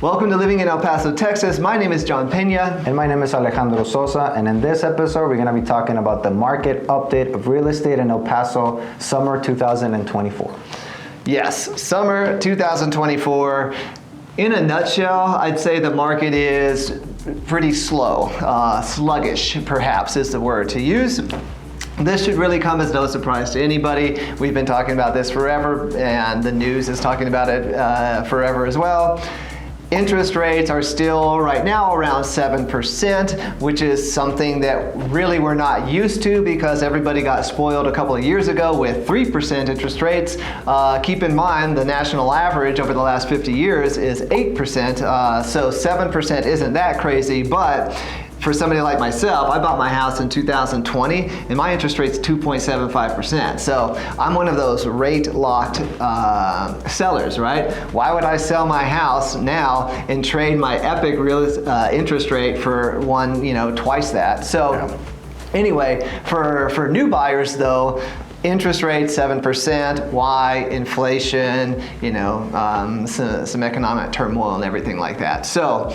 Welcome to Living in El Paso, Texas. My name is John Pena. And my name is Alejandro Sosa. And in this episode, we're going to be talking about the market update of real estate in El Paso, summer 2024. Yes, summer 2024. In a nutshell, I'd say the market is pretty slow. Sluggish, perhaps, is the word to use. This should really come as no surprise to anybody. We've been talking about this forever, and the news is talking about it forever as well. Interest rates are still right now around 7%, which is something that really we're not used to because everybody got spoiled a couple of years ago with 3% interest rates. Keep in mind the national average over the last 50 years is 8%, so 7% isn't that crazy, but for somebody like myself, I bought my house in 2020 and my interest rate's 2.75%. So I'm one of those rate locked sellers, right? Why would I sell my house now and trade my epic real interest rate for one, twice that? So anyway, for new buyers though, interest rate 7%, why? Inflation, some economic turmoil and everything like that. So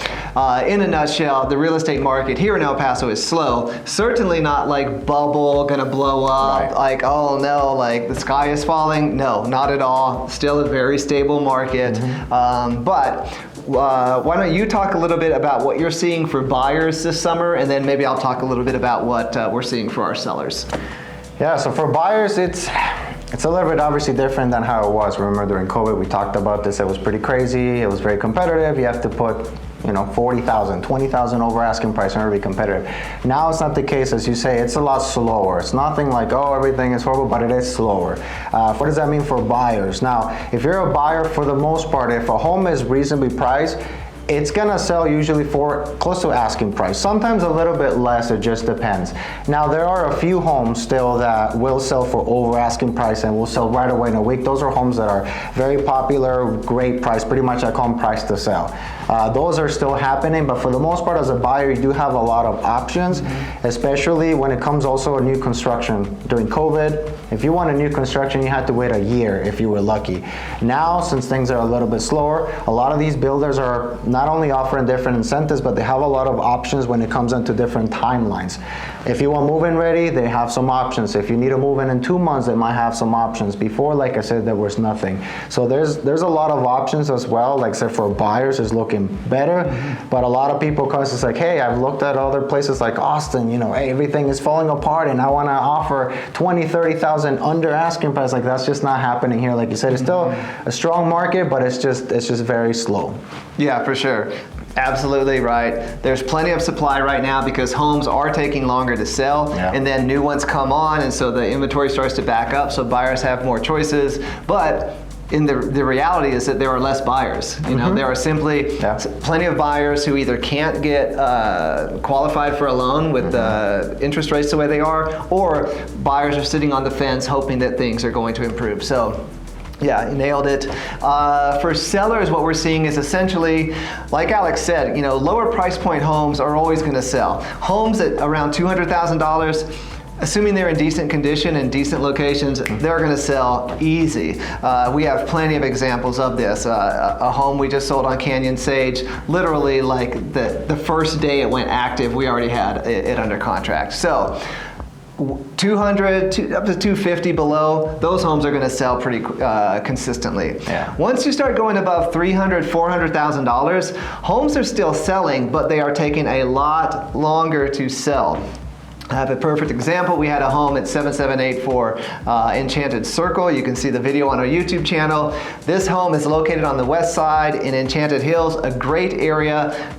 in a nutshell, the real estate market here in El Paso is slow. Certainly not like bubble, gonna blow up, like, oh no, like the sky is falling. No, not at all. Still a very stable market. But why don't you talk a little bit about what you're seeing for buyers this summer, and then maybe I'll talk a little bit about what we're seeing for our sellers. Yeah, so for buyers, it's a little bit obviously different than how it was. Remember during COVID, we talked about this. It was pretty crazy. It was very competitive. You have to put, 40,000, 20,000 over asking price in order to be competitive. Now it's not the case, as you say. It's a lot slower. It's nothing like, oh, everything is horrible, but it is slower. What does that mean for buyers? Now, if you're a buyer, for the most part, if a home is reasonably priced, it's gonna sell usually for close to asking price. Sometimes a little bit less, it just depends. Now there are a few homes still that will sell for over asking price and will sell right away in a week. Those are homes that are very popular, great price, pretty much I call them price to sell. Those are still happening, but for the most part as a buyer, you do have a lot of options, especially when it comes also to new construction. During COVID, if you want a new construction, you had to wait a year if you were lucky. Now, since things are a little bit slower, a lot of these builders are not only offering different incentives, but they have a lot of options when it comes into different timelines. If you want move-in ready, they have some options. If you need to move in 2 months, they might have some options. Before, like I said, there was nothing. So there's a lot of options as well. Like I said, for buyers, it's looking better. But a lot of people come, it's like, hey, I've looked at other places like Austin, hey, everything is falling apart and I want to offer 20, 30,000 under asking price. Like that's just not happening here. Like you said, it's still a strong market, but it's just very slow. Yeah, for sure. Absolutely right. There's plenty of supply right now because homes are taking longer to sell, and then new ones come on, and so the inventory starts to back up, so buyers have more choices. But the reality is that there are less buyers. There are simply plenty of buyers who either can't get qualified for a loan with the interest rates the way they are, or buyers are sitting on the fence hoping that things are going to improve. So yeah, you nailed it. For sellers, what we're seeing is essentially, like Alex said, lower price point homes are always going to sell. Homes at around $200,000, assuming they're in decent condition and decent locations, they're going to sell easy. We have plenty of examples of this. A home we just sold on Canyon Sage, literally like the first day it went active, we already had it under contract. So 200 up to 250 below, those homes are going to sell pretty consistently. Once you start going above $300,000, $400,000, homes are still selling, but they are taking a lot longer to sell. I have a perfect example. We had a home at 7784 Enchanted Circle. You can see the video on our YouTube channel. This home is located on the west side in Enchanted Hills, a great area,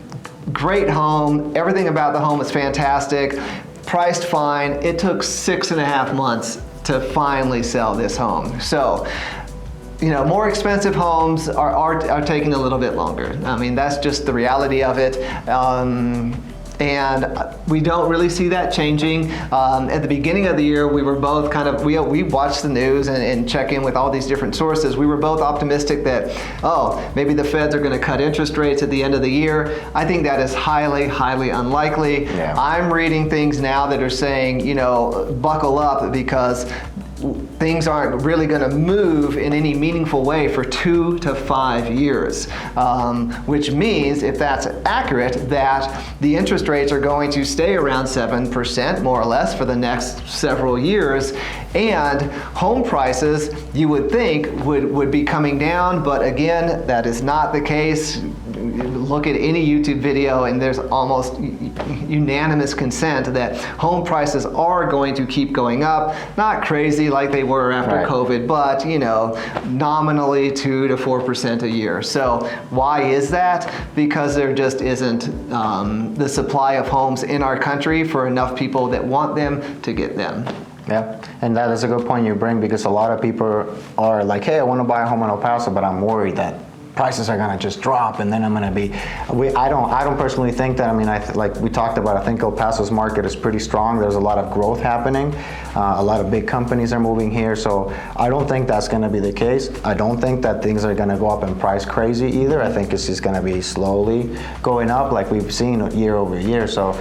great home. Everything about the home is fantastic. Priced fine. It took 6.5 months to finally sell this home. So, more expensive homes are taking a little bit longer. I mean, that's just the reality of it. And we don't really see that changing. At the beginning of the year, we were both we watched the news and check in with all these different sources. We were both optimistic that, maybe the feds are gonna cut interest rates at the end of the year. I think that is highly, highly unlikely. I'm reading things now that are saying, buckle up because things aren't really going to move in any meaningful way for 2 to 5 years, which means, if that's accurate, that the interest rates are going to stay around 7% more or less for the next several years, and home prices, you would think, would be coming down, but again, that is not the case. Look at any YouTube video and there's almost unanimous consent that home prices are going to keep going up. Not crazy like they were after COVID, but nominally 2 to 4% a year. So why is that? Because there just isn't the supply of homes in our country for enough people that want them to get them. Yeah, and that is a good point you bring, because a lot of people are like, hey, I want to buy a home in El Paso, but I'm worried that prices are gonna just drop, and then I'm gonna be. I don't personally think that. I mean, like we talked about, I think El Paso's market is pretty strong. There's a lot of growth happening. A lot of big companies are moving here, so I don't think that's gonna be the case. I don't think that things are gonna go up in price crazy either. I think it's just gonna be slowly going up, like we've seen year over year. So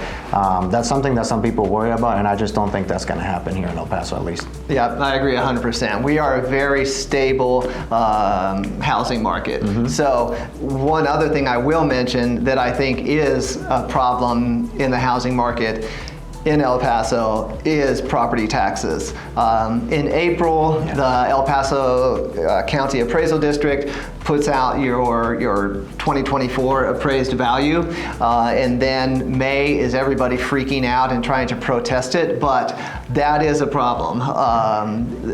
that's something that some people worry about, and I just don't think that's gonna happen here in El Paso, at least. Yeah, I agree 100%. We are a very stable housing market. Mm-hmm. So one other thing I will mention that I think is a problem in the housing market in El Paso is property taxes. In April, the El Paso County Appraisal District puts out your 2024 appraised value, and then May is everybody freaking out and trying to protest it, but that is a problem.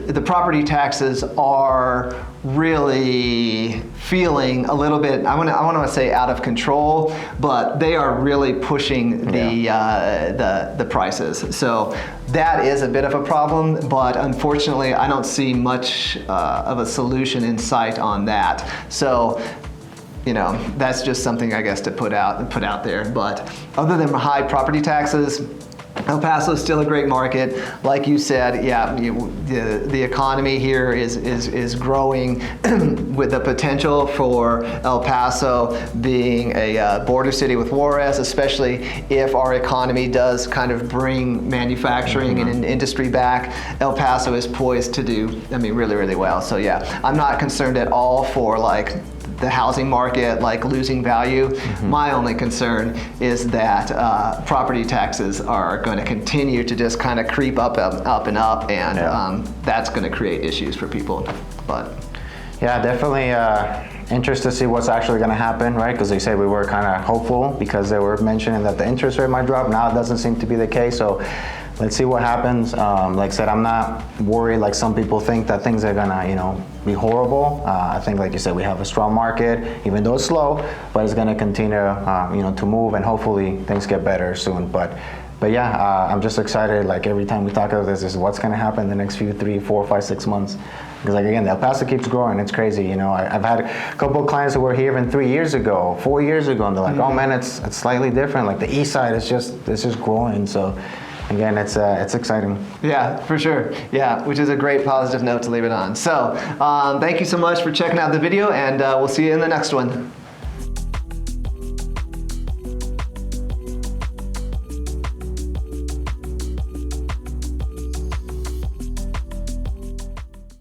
The property taxes are really feeling a little bit, I want to say out of control, but they are really pushing the prices. So that is a bit of a problem, but unfortunately I don't see much of a solution in sight on that. So that's just something I guess to put out there. But other than high property taxes, El Paso is still a great market. Like you said, the economy here is growing with the potential for El Paso being a border city with Juarez, especially if our economy does kind of bring manufacturing and industry back. El Paso is poised to do, really, really well. So I'm not concerned at all for the housing market losing value. My only concern is that property taxes are going to continue to just kind of creep up and up, and that's going to create issues for people. But definitely interested to see what's actually going to happen, right? Because they say we were kind of hopeful because they were mentioning that the interest rate might drop. Now it doesn't seem to be the case. So let's see what happens. Like I said, I'm not worried like some people think that things are gonna, be horrible. I think, like you said, we have a strong market, even though it's slow, but it's gonna continue, to move, and hopefully things get better soon. But I'm just excited. Like every time we talk about this, is what's gonna happen in the next few 3, 4, 5, 6 months. Because again, El Paso keeps growing. It's crazy. I've had a couple of clients who were here even 3 years ago, 4 years ago, and they're like, oh man, it's slightly different. Like the east side is just growing. So. Again, it's exciting. Yeah, for sure. Yeah, which is a great positive note to leave it on. So, thank you so much for checking out the video, and we'll see you in the next one.